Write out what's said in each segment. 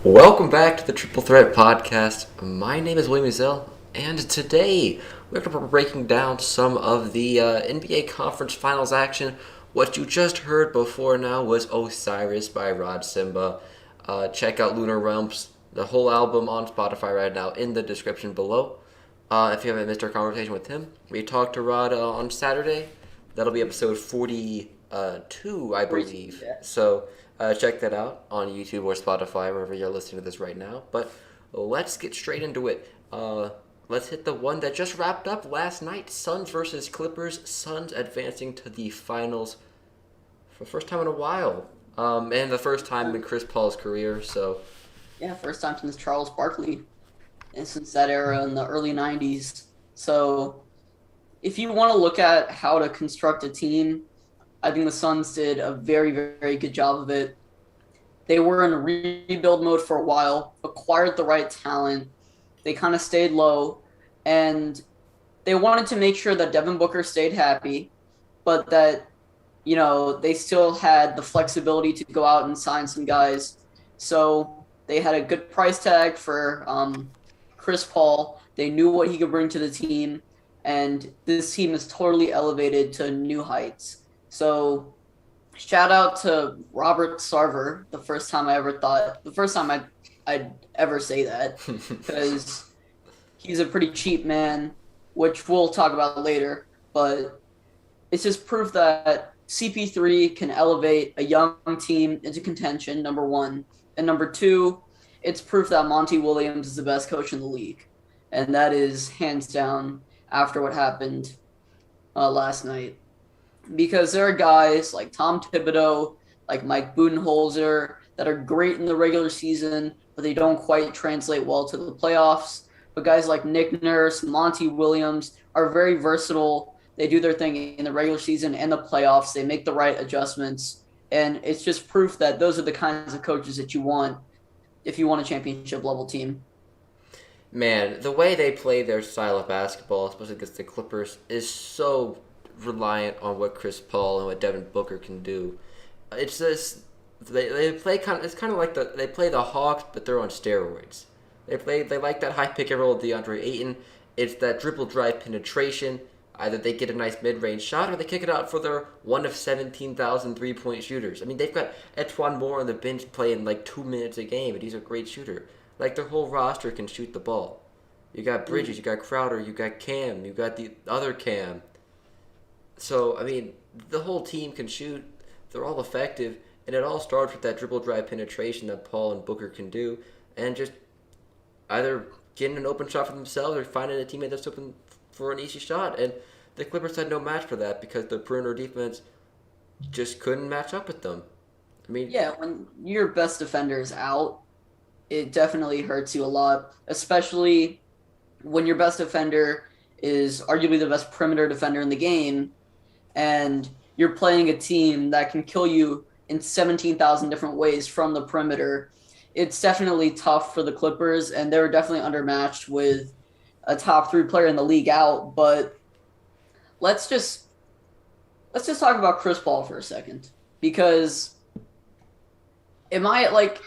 Welcome back to the Triple Threat Podcast. My name is William Zell, and today we're going to be breaking down some of the NBA Conference Finals action. What you just heard before now was Osiris by Rod Simba. Check out Lunar Realms, the whole album on Spotify right now in the description below. If you haven't missed our conversation with him, we talked to Rod on Saturday. That'll be episode 42, I believe. Yeah. So check that out on YouTube or Spotify, wherever you're listening to this right now. But let's get straight into it. Let's hit the one that just wrapped up last night. Suns versus Clippers. Suns advancing to the finals for the first time in a while. And the first time in Chris Paul's career. So Yeah, first time since Charles Barkley and since that era in the early 90s. So if you want to look at how to construct a team, I think the Suns did a very, very good job of it. They were in rebuild mode for a while, acquired the right talent. They kind of stayed low, and they wanted to make sure that Devin Booker stayed happy, but that, they still had the flexibility to go out and sign some guys. So they had a good price tag for Chris Paul. They knew what he could bring to the team, and this team is totally elevated to new heights. So shout out to Robert Sarver. The first time I'd ever say that, because he's a pretty cheap man, which we'll talk about later. But it's just proof that CP3 can elevate a young team into contention, number one. And number two, it's proof that Monty Williams is the best coach in the league. And that is hands down after what happened last night. Because there are guys like Tom Thibodeau, like Mike Budenholzer, that are great in the regular season, but they don't quite translate well to the playoffs. But guys like Nick Nurse, Monty Williams are very versatile. They do their thing in the regular season and the playoffs. They make the right adjustments. And it's just proof that those are the kinds of coaches that you want if you want a championship level team. man, the way they play their style of basketball, especially against the Clippers, is so reliant on what Chris Paul and what Devin Booker can do. It's just they play kind of it's kind of like they play the Hawks, but they're on steroids. They like that high pick and roll with DeAndre Ayton. It's that dribble drive penetration. Either they get a nice mid range shot or they kick it out for their one of 17,000 3-point shooters. I mean, they've got Etwan Moore on the bench playing like 2 minutes a game, and he's a great shooter. Like, their whole roster can shoot the ball. You got Bridges, you got Crowder, you got Cam, you got the other Cam. So, I mean, the whole team can shoot. They're all effective, and it all starts with that dribble drive penetration that Paul and Booker can do, and just either getting an open shot for themselves or finding a teammate that's open for an easy shot. And the Clippers had no match for that because the perimeter defense just couldn't match up with them. I mean, Yeah, when your best defender is out, it definitely hurts you a lot, especially when your best defender is arguably the best perimeter defender in the game, and you're playing a team that can kill you in 17,000 different ways from the perimeter. It's definitely tough for the Clippers, and they were definitely undermatched with a top three player in the league out. But let's just let's just talk about Chris Paul for a second, because am I like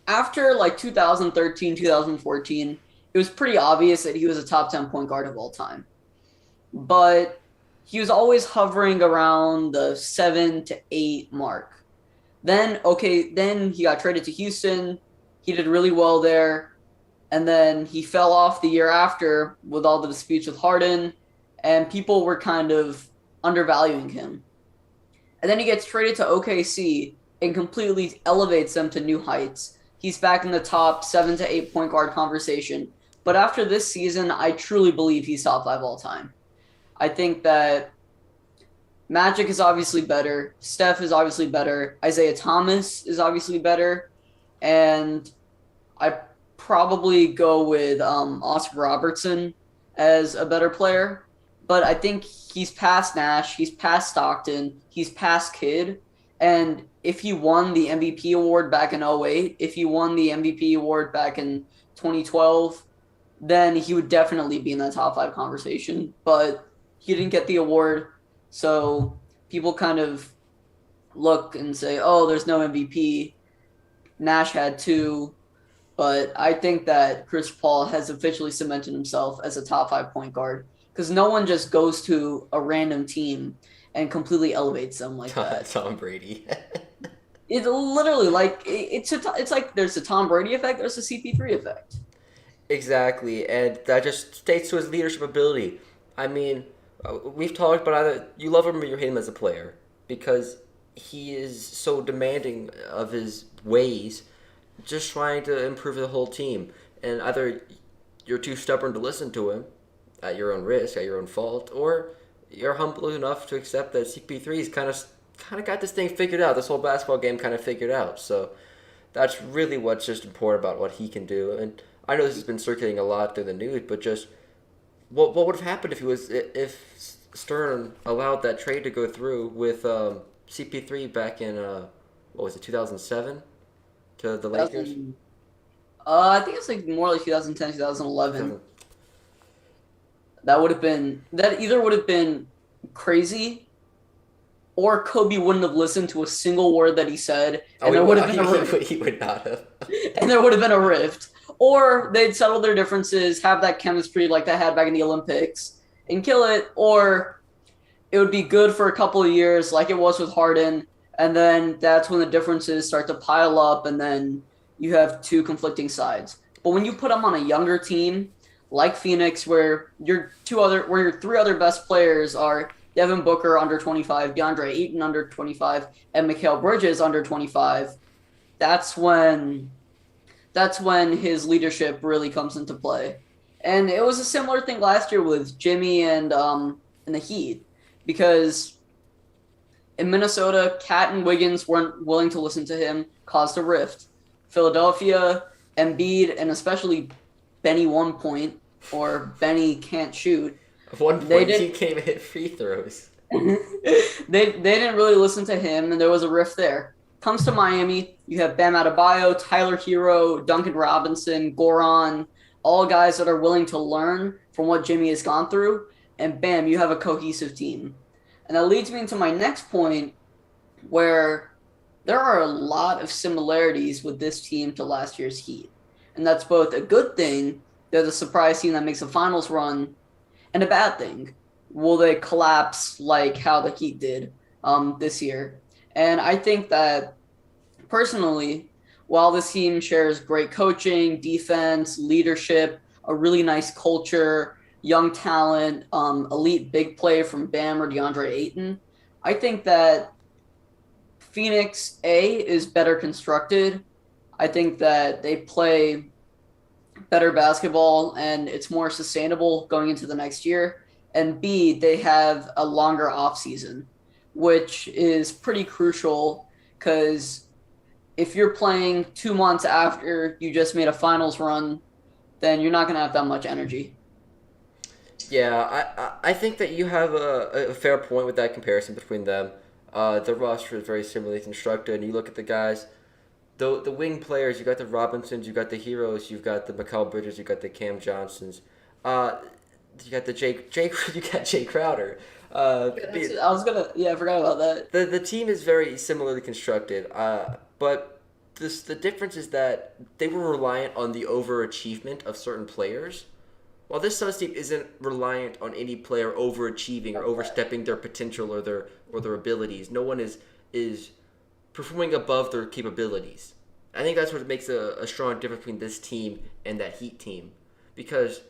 after like 2013, 2014, it was pretty obvious that he was a top 10 point guard of all time. But he was always hovering around the 7 to 8 mark. Then he got traded to Houston. He did really well there. And then he fell off the year after with all the disputes with Harden, and people were kind of undervaluing him. And then he gets traded to OKC and completely elevates them to new heights. He's back in the top 7 to 8 point guard conversation. But after this season, I truly believe he's top five all time. I think that Magic is obviously better. Steph is obviously better. Isaiah Thomas is obviously better. And I probably go with Oscar Robertson as a better player. But I think he's past Nash. He's past Stockton. He's past Kidd. And if he won the MVP award back in '08, if he won the MVP award back in 2012, then he would definitely be in the top five conversation. But he didn't get the award, so people kind of look and say, oh, there's no MVP. Nash had two. but I think that Chris Paul has officially cemented himself as a top 5 point guard because no one just goes to a random team and completely elevates them like that. Tom Brady. It's literally like it's like there's a Tom Brady effect, there's a CP3 effect. Exactly, and that just states to his leadership ability. I mean, we've talked about either you love him or you hate him as a player because he is so demanding of his ways, just trying to improve the whole team. And either you're too stubborn to listen to him at your own risk, at your own fault, or you're humble enough to accept that CP3's kind of got this thing figured out. This whole basketball game kind of figured out. So that's really what's just important about what he can do. And I know this has been circulating a lot through the news, but just what would have happened if Stern allowed that trade to go through with CP3 back in what was it 2007 to the Lakers? I think it's like more like 2010, 2011. That either would have been crazy or Kobe wouldn't have listened to a single word that he said, and there would have been a rift. He would not have. And there would have been a rift. Or they'd settle their differences, have that chemistry like they had back in the Olympics, and kill it. Or it would be good for a couple of years, like it was with Harden, and then that's when the differences start to pile up, and then you have two conflicting sides. But when you put them on a younger team like Phoenix, where your three other best players are Devin Booker under 25, DeAndre Ayton under 25, and Mikal Bridges under 25, that's when his leadership really comes into play. And it was a similar thing last year with Jimmy and the Heat, because in Minnesota, Cat and Wiggins weren't willing to listen to him, caused a rift. Philadelphia, Embiid, and especially Benny 1 point, or Benny can't shoot. At one point, he can't even hit free throws. they didn't really listen to him, and there was a rift there. Comes to Miami, you have Bam Adebayo, Tyler Hero, Duncan Robinson, Goran, all guys that are willing to learn from what Jimmy has gone through, and bam, you have a cohesive team. And that leads me into my next point, where there are a lot of similarities with this team to last year's Heat. And that's both a good thing, they're the surprise team that makes a finals run, and a bad thing. Will they collapse like how the Heat did this year? And I think that, personally, while this team shares great coaching, defense, leadership, a really nice culture, young talent, elite big play from Bam or DeAndre Ayton, I think that Phoenix, A, is better constructed. I think that they play better basketball and it's more sustainable going into the next year. And B, they have a longer offseason, which is pretty crucial because if you're playing 2 months after you just made a finals run, then you're not going to have that much energy. Yeah, I think that you have a fair point with that comparison between them. The roster is very similarly constructed, and you look at the guys, the wing players. You got the Robinsons, you got the Heroes, you've got the Mikal Bridges, you got the Cam Johnsons, you got the you got Jay Crowder. I forgot about that. The team is very similarly constructed, but the difference is that they were reliant on the overachievement of certain players. While this Suns team isn't reliant on any player overachieving or overstepping their potential or their abilities, no one is performing above their capabilities. I think that's what makes a strong difference between this team and that Heat team, because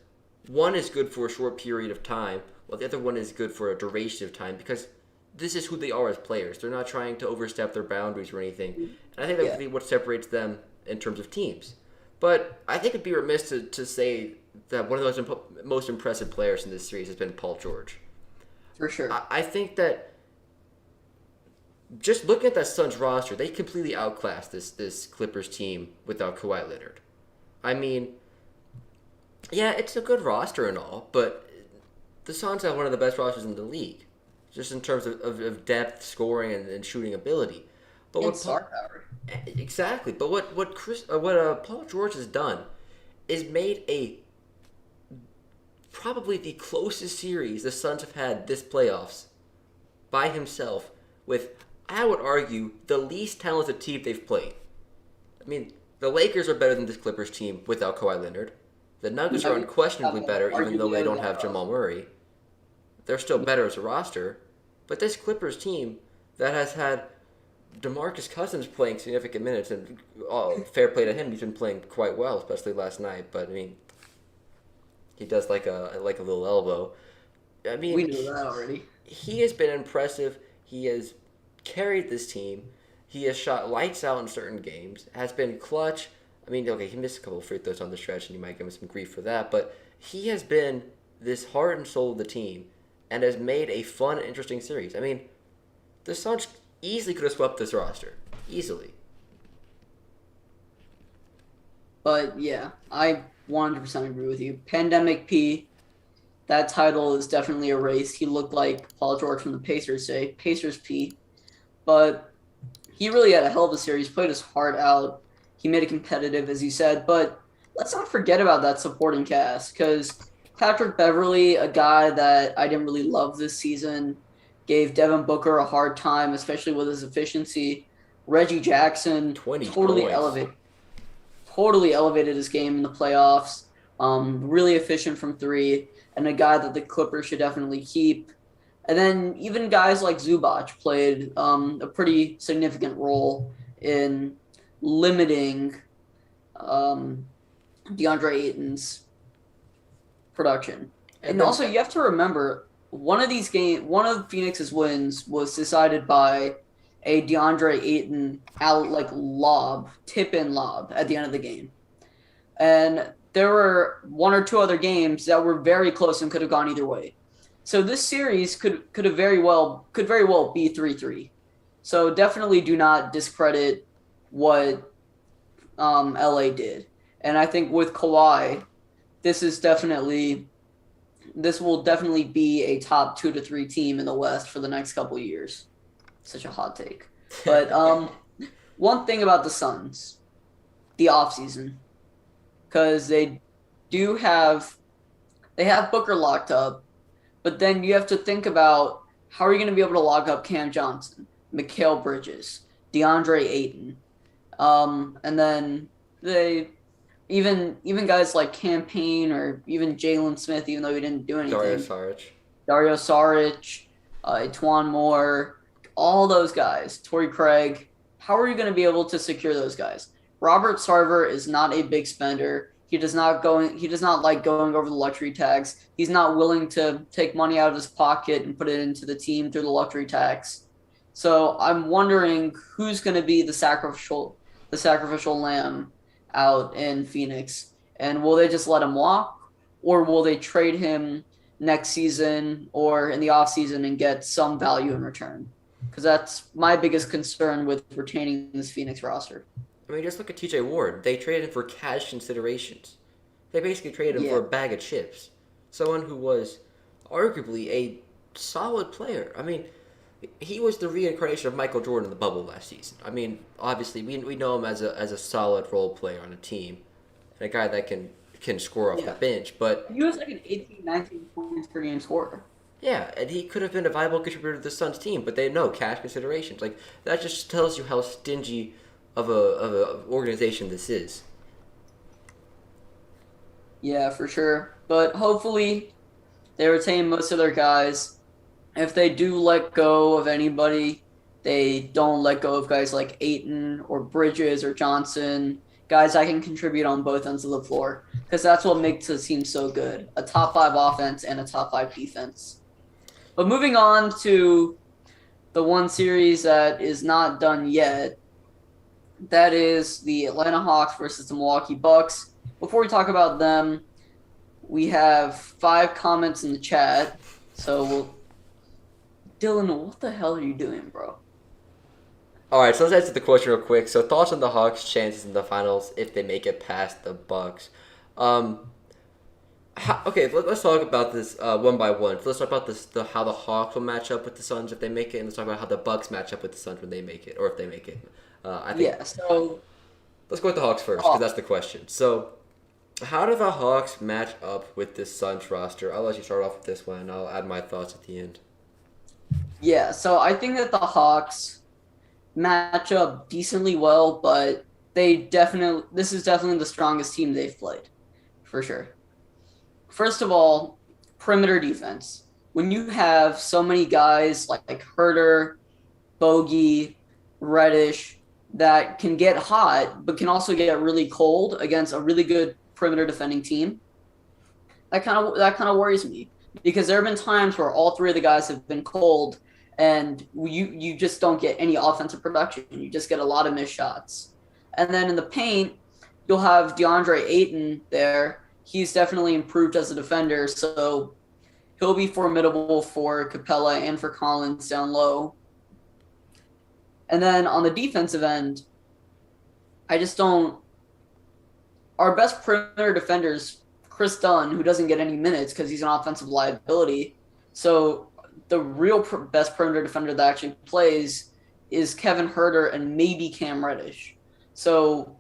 one is good for a short period of time, while the other one is good for a duration of time, because this is who they are as players. They're not trying to overstep their boundaries or anything, and I think that's really what separates them in terms of teams. But I think it'd be remiss to say that one of the most impressive players in this series has been Paul George. For sure. I think that just looking at that Suns roster, they completely outclassed this Clippers team without Kawhi Leonard. I mean, yeah, it's a good roster and all, but the Suns have one of the best rosters in the league, just in terms of depth, scoring, and shooting ability. But and star power. Exactly. But what Paul George has done is made probably the closest series the Suns have had this playoffs by himself with, I would argue, the least talented team they've played. I mean, The Lakers are better than this Clippers team without Kawhi Leonard. The Nuggets I are mean, unquestionably better, even though arguably they don't have without. Jamal Murray. They're still better as a roster. But this Clippers team that has had DeMarcus Cousins playing significant minutes, and fair play to him, he's been playing quite well, especially last night. But I mean, he does like a little elbow. I We mean, knew that already. he has been impressive. He has carried this team. He has shot lights out in certain games. Has been clutch. I mean, okay, he missed a couple of free throws on the stretch, and you might give him some grief for that. But he has been this heart and soul of the team, and has made a fun, interesting series. I mean, the Suns easily could have swept this roster, easily. But yeah, I 100% agree with you. Pandemic P, that title is definitely erased. He looked like Paul George from the Pacers say, Pacers P. But he really had a hell of a series, played his heart out. He made it competitive, as you said. But let's not forget about that supporting cast, because Patrick Beverly, a guy that I didn't really love this season, gave Devin Booker a hard time, especially with his efficiency. Reggie Jackson 20 totally points. elevated totally elevated his game in the playoffs. Really efficient from three, and a guy that the Clippers should definitely keep. And then even guys like Zubac played a pretty significant role in limiting um, DeAndre Ayton's production. And And then also, you have to remember one of Phoenix's wins was decided by a DeAndre Ayton out like lob, tip in lob at the end of the game. And there were one or two other games that were very close and could have gone either way. So this series could very well be 3-3. So definitely do not discredit what LA did. And I think with Kawhi, this is definitely this will definitely be a top 2 to 3 team in the West for the next couple of years. Such a hot take. But one thing about the Suns, the offseason, because do have they have Booker locked up, but then you have to think about how are you going to be able to lock up Cam Johnson, Mikal Bridges, DeAndre Ayton, and then they even guys like Campaign or even Jalen Smith, even though he didn't do Dario anything, Saric. Dario Saric, Etwan Moore, all those guys, Torrey Craig. How are you going to be able to secure those guys? Robert Sarver is not a big spender. He does not like going over the luxury tax. He's not willing to take money out of his pocket and put it into the team through the luxury tax. So I'm wondering who's going to be the sacrificial lamb out in Phoenix, and will they just let him walk, or will they trade him next season or in the off season and get some value in return? Because that's my biggest concern with retaining this Phoenix roster. I mean, just look at TJ Ward. They traded him for cash considerations. They basically traded him for Yeah, a bag of chips. Someone who was arguably a solid player. I mean, he was the reincarnation of Michael Jordan in the bubble last season. I mean, obviously, we know him as a solid role player on a team and a guy that can score off the yeah. bench. But He was like an 18, 19 points per game scorer. yeah, and he could have been a viable contributor to the Suns team, but they know cash considerations. Like that just tells you how stingy of a organization this is. Yeah, for sure. But hopefully they retain most of their guys. If they do let go of anybody, they don't let go of guys like Aiton or Bridges or Johnson, guys that can contribute on both ends of the floor. Because that's what makes the team so good. A top five offense and a top five defense. But moving on to the one series that is not done yet, that is the Atlanta Hawks versus the Milwaukee Bucks. Before we talk about them, we have 5 comments in the chat. So, Dylan, what the hell are you doing, bro? All right, so let's answer the question real quick. So, thoughts on the Hawks' chances in the finals if they make it past the Bucks? Um, okay, let's talk about this one by one. So let's talk about how the Hawks will match up with the Suns if they make it, and let's talk about how the Bucks match up with the Suns when they make it, or if they make it. I think Yeah, so let's go with the Hawks first because that's the question. So, how do the Hawks match up with this Suns roster? I'll let you start off with this one, and I'll add my thoughts at the end. I think that the Hawks match up decently well, but this is definitely the strongest team they've played, for sure. First of all, perimeter defense. When you have so many guys like Herter, Bogey, Reddish that can get hot, but can also get really cold against a really good perimeter defending team, that kind of worries me because there have been times where all three of the guys have been cold, and you just don't get any offensive production. You just get a lot of missed shots, and then in the paint, you'll have DeAndre Ayton there. He's definitely improved as a defender, so he'll be formidable for Capella and for Collins down low. And then on the defensive end, I just don't. Our best perimeter defenders, Chris Dunn, who doesn't get any minutes because he's an offensive liability. So the real best perimeter defender that actually plays is Kevin Herter and maybe Cam Reddish. So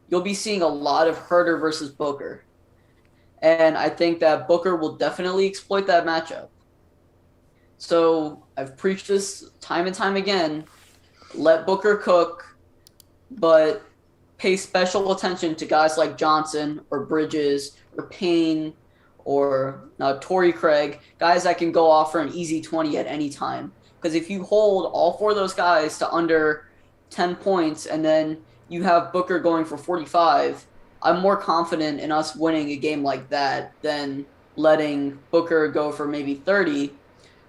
you'll be seeing a lot of Herter versus Booker. And I think that Booker will definitely exploit that matchup. So I've preached this time and time again. Let Booker cook, but pay special attention to guys like Johnson or Bridges or Payne or Torrey Craig, guys that can go off for an easy 20 at any time. Because if you hold all four of those guys to under 10 points and then you have Booker going for 45, I'm more confident in us winning a game like that than letting Booker go for maybe 30,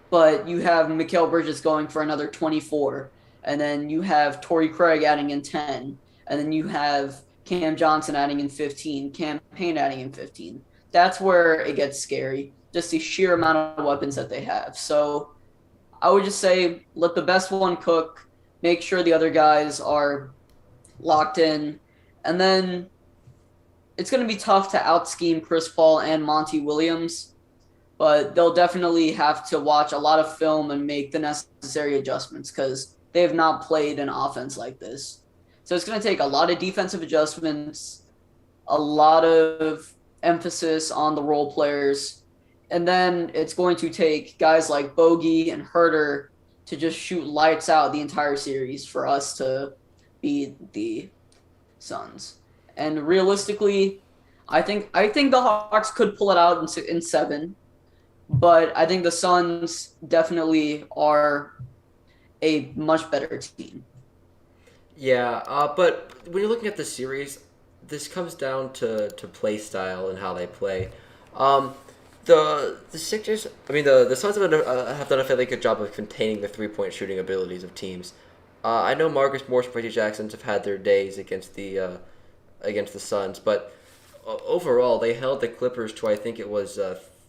but you have Mikal Bridges going for another 24, and then you have Torrey Craig adding in 10, and then you have Cam Johnson adding in 15, Cam Payne adding in 15. That's where it gets scary, just the sheer amount of weapons that they have. So I would just say let the best one cook, make sure the other guys are locked in, and then it's going to be tough to out-scheme Chris Paul and Monty Williams, but they'll definitely have to watch a lot of film and make the necessary adjustments because they have not played an offense like this. So it's going to take a lot of defensive adjustments, a lot of emphasis on the role players, and then it's going to take guys like Bogey and Herter to just shoot lights out the entire series for us to beat the Suns. And realistically, I think the Hawks could pull it out in 7, but I think the Suns definitely are a much better team. Yeah, but when you're looking at the series, this comes down to play style and how they play. The Sixers, I mean the Suns have done a fairly good job of containing the 3-point shooting abilities of teams. I know Marcus Morris and Reggie Jackson have had their days against the Suns, but overall they held the Clippers to I think it was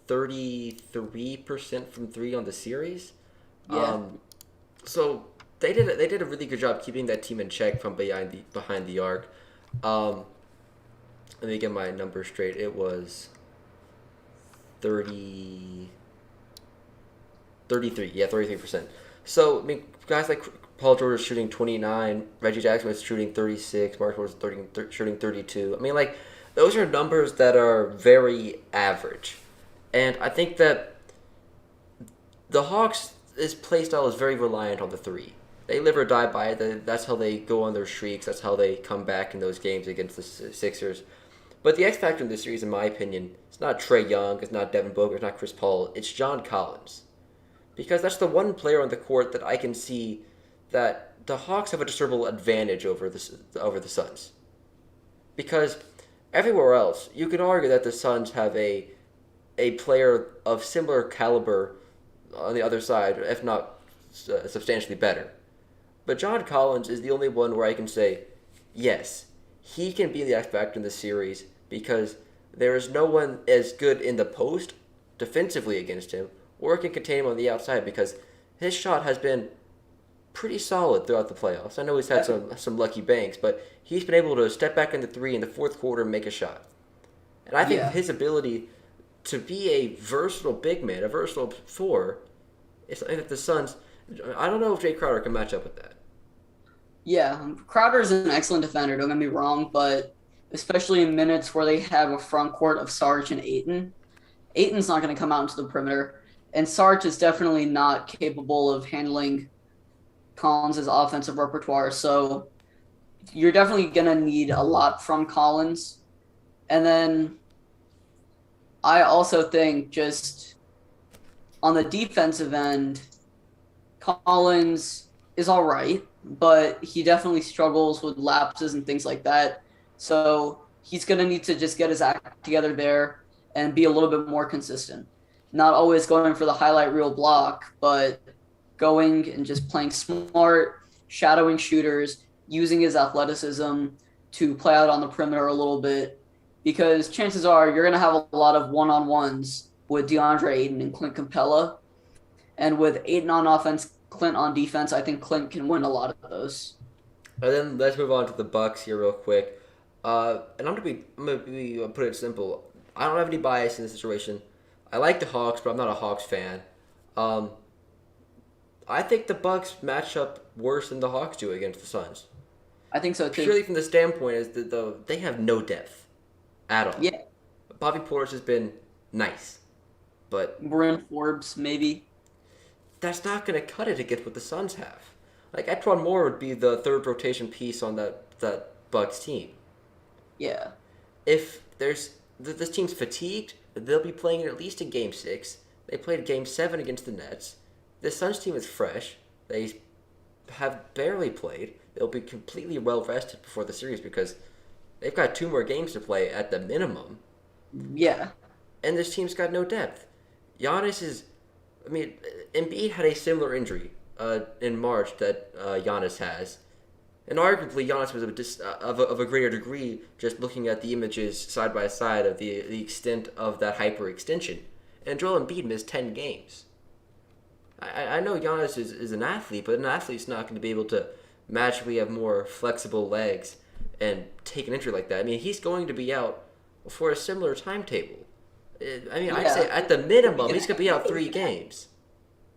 33% from three on the series. Yeah. So they did a really good job keeping that team in check from behind the arc. Let me get my numbers straight. It was 33, yeah, 33%. So I mean, guys like Paul George was shooting 29, Reggie Jackson was shooting 36, Mark was shooting 32. I mean, like, those are numbers that are very average. And I think that the Hawks' play style is very reliant on the three. They live or die by it. That's how they go on their streaks. That's how they come back in those games against the Sixers. But the X factor in this series, in my opinion, it's not Trae Young, it's not Devin Booker, it's not Chris Paul, it's John Collins. Because that's the one player on the court that I can see that the Hawks have a discernible advantage over the Suns. Because everywhere else, you could argue that the Suns have a player of similar caliber on the other side, if not substantially better. But John Collins is the only one where I can say, yes, he can be the X factor in the series because there is no one as good in the post defensively against him or can contain him on the outside because his shot has been pretty solid throughout the playoffs. I know he's had some lucky banks, but he's been able to step back into 3 in the fourth quarter and make a shot. And I think his ability to be a versatile big man, a versatile 4, is something that the Suns, I don't know if Jay Crowder can match up with that. Yeah, Crowder's an excellent defender, don't get me wrong, but especially in minutes where they have a front court of Sarge and Ayton, Ayton's not going to come out into the perimeter, and Sarge is definitely not capable of handling Collins' offensive repertoire. So you're definitely gonna need a lot from Collins. And then I also think just on the defensive end, Collins is all right, but he definitely struggles with lapses and things like that. So he's going to need to just get his act together there and be a little bit more consistent. Not always going for the highlight reel block, but going and just playing smart, shadowing shooters, using his athleticism to play out on the perimeter a little bit. Because chances are you're going to have a lot of one on ones with DeAndre Ayton and Clint Capella, and with Ayton on offense, Clint on defense, I think Clint can win a lot of those. And then let's move on to the Bucks here real quick. And I'm gonna be put it simple. I don't have any bias in this situation. I like the Hawks, but I'm not a Hawks fan. Um, I think the Bucks match up worse than the Hawks do against the Suns. I think so too. Purely from the standpoint is that they have no depth at all. Yeah, Bobby Portis has been nice, but Bryn Forbes maybe. that's not going to cut it against what the Suns have. Like Etwan Moore would be the third rotation piece on that Bucks team. Yeah, If this team's fatigued, they'll be playing at least in Game 6. They played Game 7 against the Nets. The Suns team is fresh. They have barely played. They'll be completely well rested before the series because they've got 2 more games to play at the minimum. yeah, And this team's got no depth. Giannis is, I mean, Embiid had a similar injury in March that Giannis has. And arguably, Giannis was of a greater degree just looking at the images side by side of the extent of that hyperextension. And Joel Embiid missed 10 games. I know Giannis is an athlete, but an athlete's not going to be able to magically have more flexible legs and take an injury like that. I mean, he's going to be out for a similar timetable. I'd say yeah, at the minimum, he's going to be out 3 games.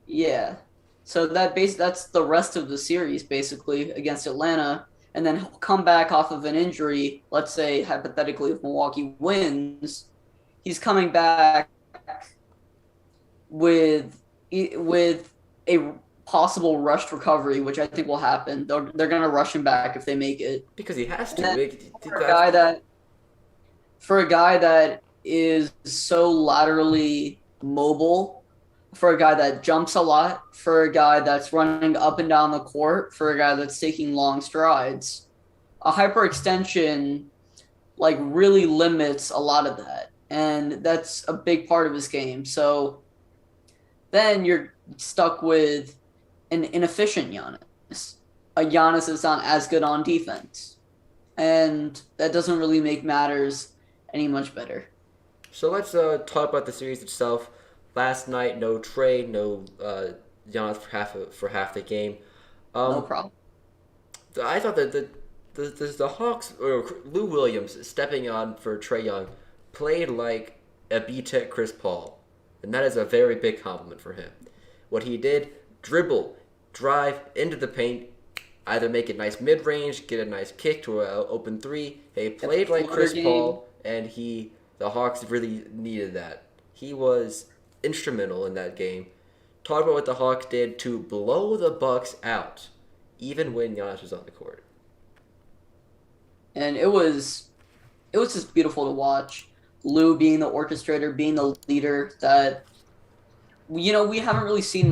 yeah. So that's the rest of the series basically against Atlanta, and then he'll come back off of an injury. Let's say hypothetically, if Milwaukee wins, he's coming back with with a possible rushed recovery, which I think will happen. They're going to rush him back if they make it. Because he has And to. then for a guy that is so laterally mobile, for a guy that jumps a lot, for a guy that's running up and down the court, for a guy that's taking long strides, a hyperextension like really limits a lot of that. And that's a big part of his game. So then you're stuck with an inefficient Giannis. A Giannis that's not as good on defense. And that doesn't really make matters any much better. So let's talk about the series itself. Last night, no Trey, no Giannis for half the game. No problem. I thought that the Hawks or Lou Williams stepping on for Trey Young played like a B-Tech Chris Paul, and that is a very big compliment for him. What he did: dribble, drive into the paint, either make a nice mid-range, get a nice kick to an open three. He played like Chris Paul, and the Hawks really needed that. He was instrumental in that game. Talk about what the Hawks did to blow the Bucks out, even when Giannis was on the court. And it was just beautiful to watch. Lou being the orchestrator, being the leader that we didn't really see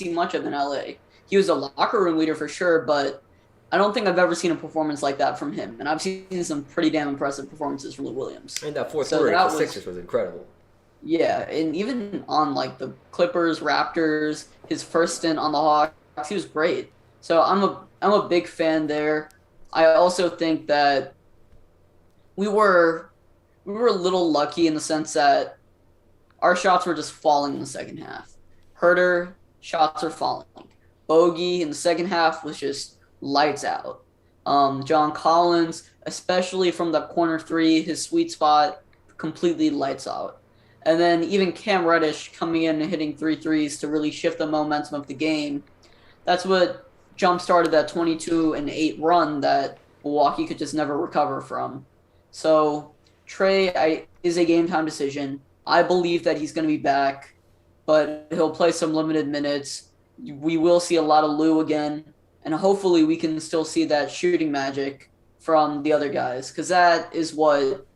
much of in LA. He was a locker room leader for sure, but I don't think I've ever seen a performance like that from him. And I've seen some pretty damn impressive performances from Lou Williams. And that fourth quarter against the Sixers was incredible. Yeah, and even on like the Clippers, Raptors, his first stint on the Hawks, he was great. So I'm a big fan there. I also think that we were a little lucky in the sense that our shots were just falling in the second half. Herter shots are falling. Bogey in the second half was just lights out. John Collins, especially from the corner three, his sweet spot, completely lights out. And then even Cam Reddish coming in and hitting 3 threes to really shift the momentum of the game. That's what jump-started that 22-8 run that Milwaukee could just never recover from. So Trey is a game-time decision. I believe that he's going to be back, but he'll play some limited minutes. We will see a lot of Lou again, and hopefully we can still see that shooting magic from the other guys, because that is what,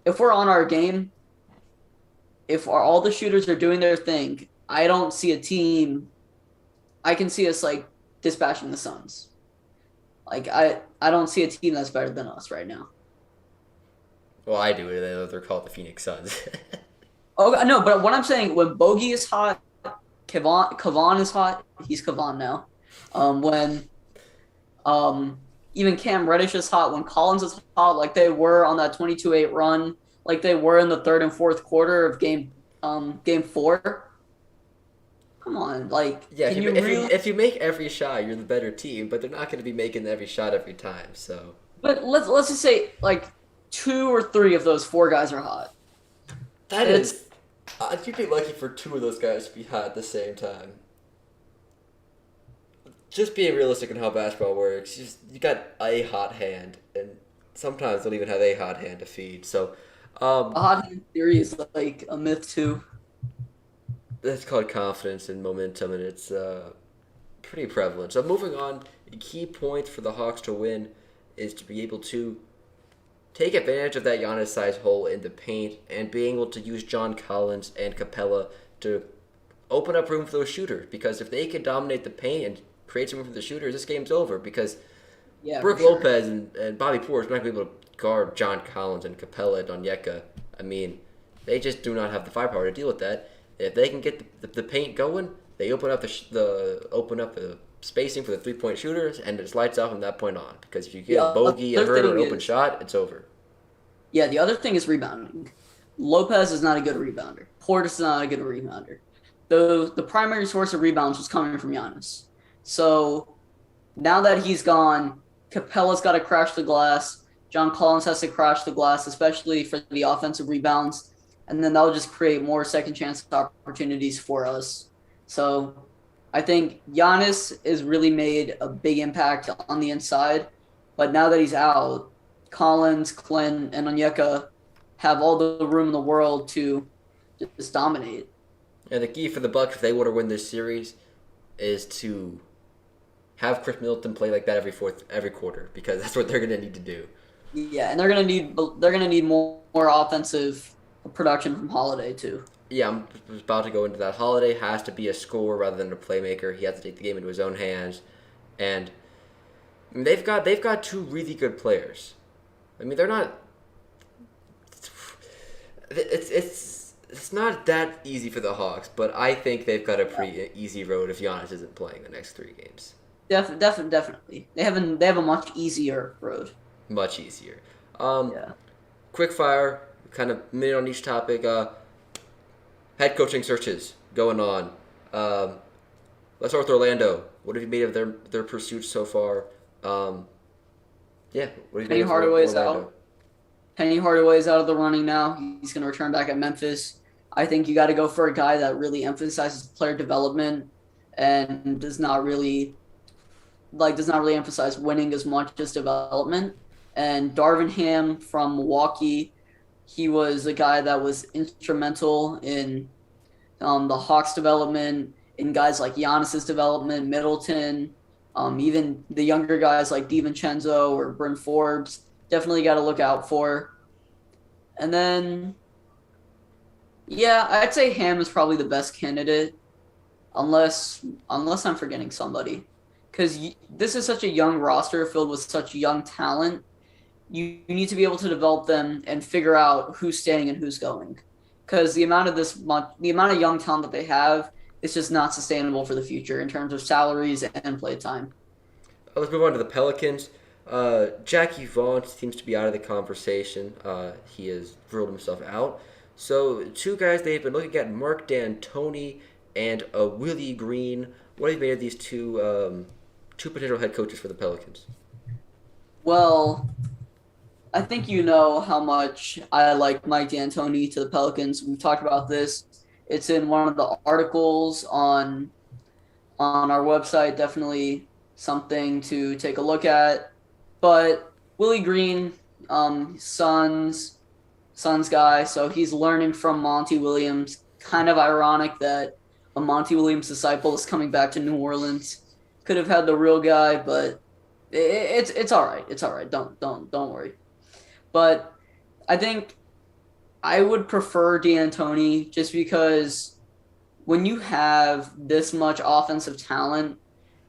if we're on our game, if all the shooters are doing their thing, I don't see a team. I can see us like dispatching the Suns. Like I don't see a team that's better than us right now. Well, I do. They're called the Phoenix Suns. Oh no, but what I'm saying, when Bogey is hot, Kavan is hot. He's Kavan now. When even Cam Reddish is hot. When Collins is hot, like they were on that 22-8 run, like they were in the third and fourth quarter of game 4. Come on, like Yeah, can you really? if you make every shot, you're the better team, but they're not going to be making every shot every time. So But let's just say like 2 or 3 of those 4 guys are hot. that It's is, you'd be lucky for 2 of those guys to be hot at the same time. Just being realistic in how basketball works, you got a hot hand, and sometimes don't even have a hot hand to feed. So, a hot hand theory is like a myth too. that's called confidence and momentum, and it's pretty prevalent. So, moving on, a key point for the Hawks to win is to be able to take advantage of that Giannis size hole in the paint and being able to use John Collins and Capella to open up room for those shooters. Because if they can dominate the paint and create some room for the shooters, this game's over. Because Yeah, for Brooke sure. Lopez and Bobby Portis are not going to be able to guard John Collins and Capella and Onyeka. I mean, they just do not have the firepower to deal with that. If they can get the paint going, they open up the spacing for the 3-point shooters, and it's lights out from that point on. Because if you The get a bogey, a other hurt, or an thing open is, shot, it's over. yeah, the other thing is rebounding. Lopez is not a good rebounder. Portis is not a good rebounder. The primary source of rebounds was coming from Giannis. So now that he's gone, Capella's got to crash the glass. John Collins has to crash the glass, especially for the offensive rebounds. And then that'll just create more second chance opportunities for us. So I think Giannis has really made a big impact on the inside. But now that he's out, Collins, Clint, and Onyeka have all the room in the world to just dominate. And the key for the Bucks, if they want to win this series, is to have Chris Middleton play like that every quarter, because that's what they're going to need to do. Yeah, and they're gonna need more offensive production from Holiday too. Yeah, I'm about to go into that. Holiday has to be a scorer rather than a playmaker. He has to take the game into his own hands, and I mean, they've got 2 really good players. I mean, they're not. It's not that easy for the Hawks, but I think they've got a pretty easy road if Giannis isn't playing the next 3 games. Definitely. They have a much easier road. Much easier. Yeah. Quick fire, kind of minute on each topic. Head coaching searches going on. Let's start with Orlando. What have you made of their pursuits so far? Yeah, what have you Penny made of Hardaway's Orlando? out. Penny Hardaway's out of the running now. He's going to return back at Memphis. I think you got to go for a guy that really emphasizes player development and does not really emphasize winning as much as development. And Darvin Ham from Milwaukee, he was a guy that was instrumental in the Hawks' development, in guys like Giannis's development, Middleton, even the younger guys like DiVincenzo or Bryn Forbes. Definitely got to look out for. And then, yeah, I'd say Ham is probably the best candidate, unless I'm forgetting somebody, because this is such a young roster filled with such young talent. You need to be able to develop them and figure out who's staying and who's going, because the amount of young talent that they have is just not sustainable for the future in terms of salaries and play time. Let's move on to the Pelicans. Jackie Vaughn seems to be out of the conversation. He has ruled himself out. So 2 guys they've been looking at: Mark D'Antoni and Willie Green. What have you made of these two potential head coaches for the Pelicans? Well, I think you know how much I like Mike D'Antoni to the Pelicans. We've talked about this. It's in one of the articles on our website. Definitely something to take a look at. But Willie Green, Suns guy, so he's learning from Monty Williams. Kind of ironic that a Monty Williams disciple is coming back to New Orleans, Could have had the real guy, but it's all right. It's all right. Don't worry. But I think I would prefer D'Antoni just because when you have this much offensive talent,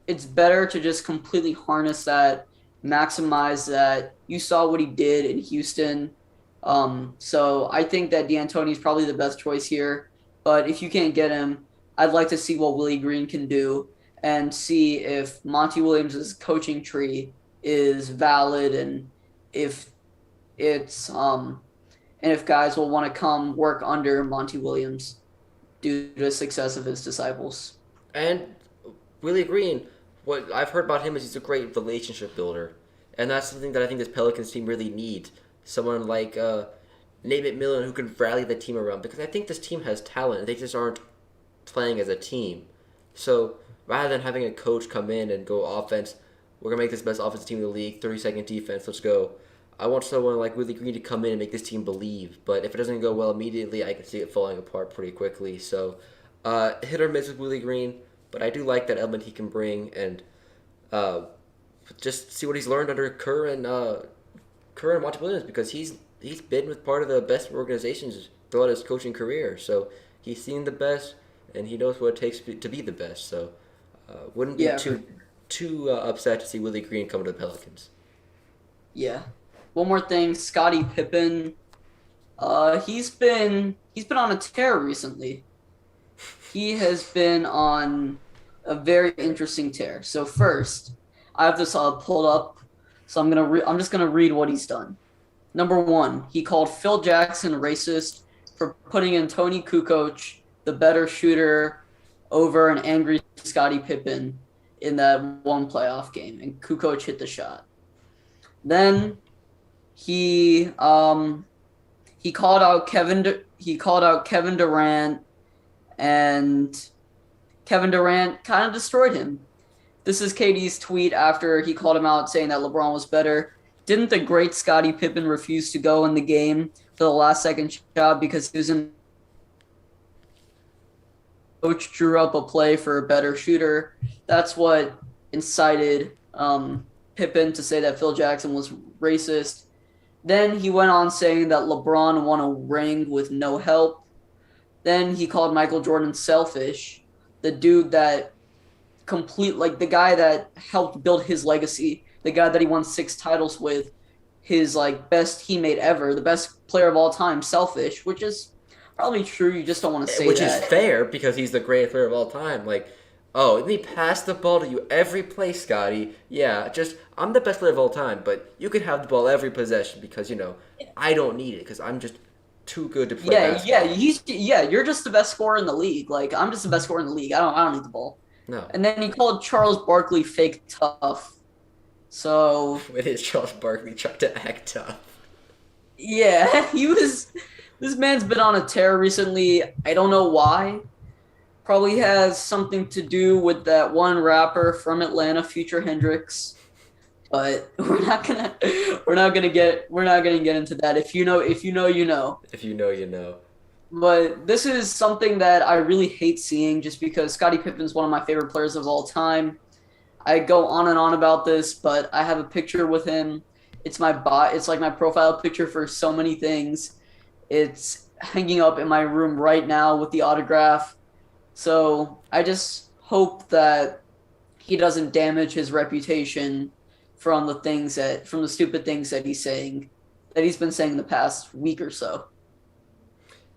it's better to just completely harness that, maximize that. You saw what he did in Houston. So I think that D'Antoni is probably the best choice here. But if you can't get him, I'd like to see what Willie Green can do and see if Monty Williams' coaching tree is valid and if it's and if guys will want to come work under Monty Williams due to the success of his disciples. And Willie Green, what I've heard about him is he's a great relationship builder, and that's something that I think this Pelicans team really needs. Someone like Nate McMillan who can rally the team around, because I think this team has talent. They just aren't playing as a team. So rather than having a coach come in and go offense, we're gonna make this best offensive team in the league. 30-second defense, let's go. I want someone like Willie Green to come in and make this team believe. But if it doesn't go well immediately, I can see it falling apart pretty quickly. So hit or miss with Willie Green, but I do like that element he can bring, and uh, just see what he's learned under Kerr and Monty Williams, because he's been with part of the best organizations throughout his coaching career. So he's seen the best, and he knows what it takes to be the best. So wouldn't be Yeah, too upset to see Willie Green come to the Pelicans. yeah. One more thing, Scottie Pippen. He's been on a tear recently. He has been on a very interesting tear. So first, I have this pulled up, so I'm just gonna read what he's done. Number one, he called Phil Jackson racist for putting in Tony Kukoc, the better shooter, over an angry Scottie Pippen in that one playoff game, and Kukoc hit the shot. Then he called out Kevin Durant, and Kevin Durant kind of destroyed him. This is KD's tweet after he called him out, saying that LeBron was better. Didn't the great Scottie Pippen refuse to go in the game for the last second shot because he was in coach drew up a play for a better shooter? That's what incited Pippen to say that Phil Jackson was racist. Then he went on saying that LeBron won a ring with no help. Then he called Michael Jordan selfish, the dude that the guy that helped build his legacy, the guy that he won 6 titles with, his best teammate ever, the best player of all time, selfish, which is probably true. You just don't want to say Which that. is fair, because he's the greatest player of all time. Like, oh, let me pass the ball to you every play, Scotty. Yeah, just I'm the best player of all time, but you can have the ball every possession because I don't need it because I'm just too good to play basketball. You're just the best scorer in the league. Like I'm just the best scorer in the league. I don't need the ball. No. And then he called Charles Barkley fake tough. So When is Charles Barkley trying to act tough? yeah, he was. This man's been on a tear recently. I don't know why. Probably has something to do with that one rapper from Atlanta, Future Hendrix. But we're not gonna get into that. If you know, you know. If you know, you know. But this is something that I really hate seeing, just because Scottie Pippen's one of my favorite players of all time. I go on and on about this, but I have a picture with him. It's like my profile picture for so many things. It's hanging up in my room right now with the autograph. So I just hope that he doesn't damage his reputation from the stupid things that he's been saying the past week or so.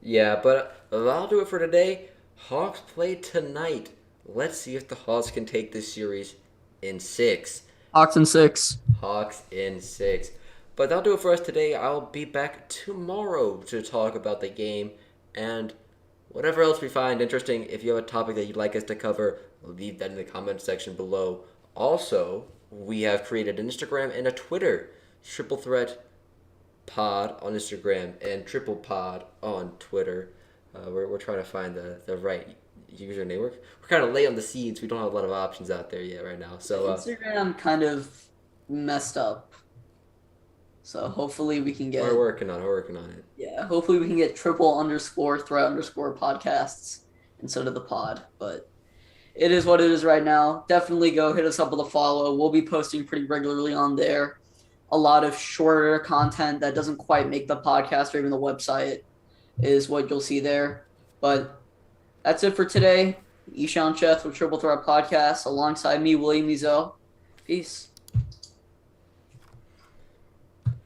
Yeah, but that'll do it for today. Hawks play tonight. Let's see if the Hawks can take this series in 6. Hawks in 6. Hawks in 6. But that'll do it for us today. I'll be back tomorrow to talk about the game and whatever else we find interesting. If you have a topic that you'd like us to cover, leave that in the comment section below. Also, we have created an Instagram and a Twitter. Triple Threat Pod on Instagram and Triple Pod on Twitter. We're trying to find the right username. We're kind of late on the scenes. We don't have a lot of options out there yet right now. So Instagram kind of messed up. So hopefully we can get. We're working on it. Yeah, hopefully we can get triple _ threat _ podcasts instead of the pod. But it is what it is right now. Definitely go hit us up with a follow. We'll be posting pretty regularly on there. A lot of shorter content that doesn't quite make the podcast or even the website is what you'll see there. But that's it for today. Ishan Cheth with Triple Threat Podcast alongside me, William Mizo. Peace.